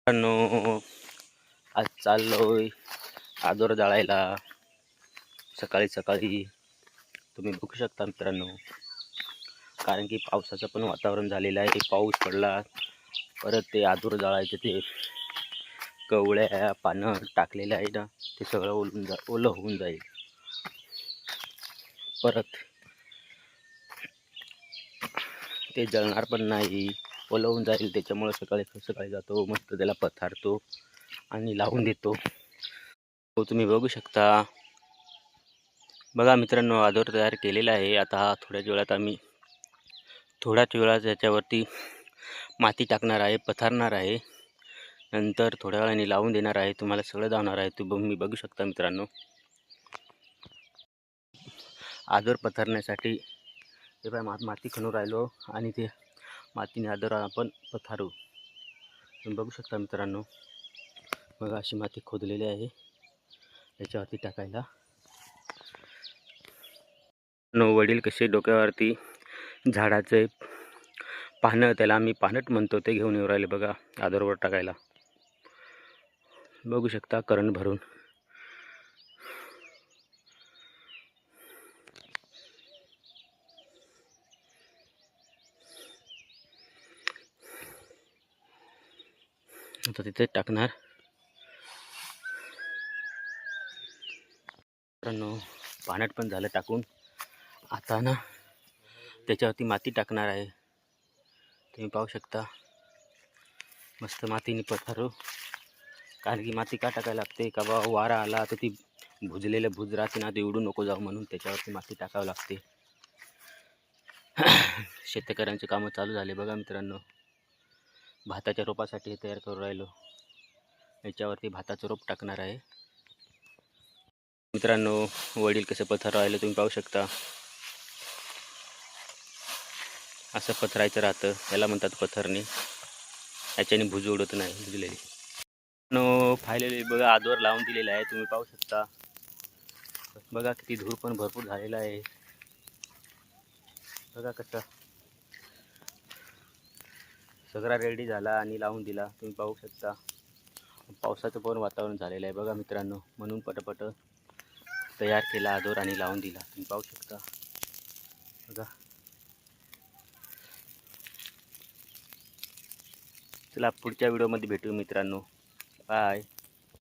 मित्रांनो, आज चाललोय आदोर जाळायला. सकाळी सकाळी तुम्ही बघू शकता मित्रांनो, कारण की पावसाचं पण वातावरण झालेलं आहे. पाऊस पडला परत ते आदोर जाळायचे ते कवळ्या पानं टाकलेलं आहे ना, ते सगळं ओलं होऊन जाईल. परत ते जळणार पण नाही, ओलं होऊन जाईल. त्याच्यामुळे सकाळी सकाळी जातो, मस्त त्याला पथारतो आणि लावून देतो. हो, तुम्ही बघू शकता. बघा मित्रांनो, आदोर तयार केलेला आहे. आता थोड्याच वेळात याच्यावरती माती टाकणार आहे, पथारणार आहे. नंतर थोड्या वेळाने लावून देणार आहे. तुम्हाला सगळं दावणार आहे. तुम्ही बघू शकता मित्रांनो. आदोर पथारण्यासाठी ते बाय माती खणून राहिलो आणि ते मातीने आदर आपण पथारू. तुम्ही बघू शकता मित्रांनो. बघा, अशी माती खोदलेली आहे याच्यावरती टाकायला. वडील कसे डोक्यावरती झाडाचे पानं, त्याला आम्ही पानट म्हणतो, ते घेऊन येऊ राहिले बघा आदरवर टाकायला. बघू शकता करंट भरून. आता तिथे टाकणार. मित्रांनो, पाण्यात पण झालं टाकून. आता ना त्याच्यावरती माती टाकणार आहे. तुम्ही पाहू शकता. मस्त मातीने पथारू. कारण की माती का टाकायला लागते, का बा वारा आला तर ती भुजलेलं भुज राहते ना, ते उडू नको जाऊ म्हणून त्याच्यावरती माती टाकावं लागते. शेतकऱ्यांचे कामं चालू झाले बघा मित्रांनो. भाताच्या रोपासाठी तयार करू राहिलो. याच्यावरती भाताचं रोप टाकणार आहे. मित्रांनो, वडील कसं पथर राहिलं तुम्ही पाहू शकता. असं पथरायचं राहतं, याला म्हणतात पथरणी. याच्याने भुज उडत नाही, भुजलेली. फायलेली बघा आदवर लावून दिलेला आहे, तुम्ही पाहू शकता. बघा किती धूर पण भरपूर झालेला आहे. बघा कसं सगळा रेडी झाला आणि लावून दिला, तुम्ही पाहू शकता. पावसाचं पण वातावरण झालेलं आहे बघा मित्रांनो, म्हणून पटपट तयार केला आदोर आणि लावून दिला. तुम्ही पाहू शकता. बघा, चला पुढच्या व्हिडिओमध्ये भेटू मित्रांनो. बाय.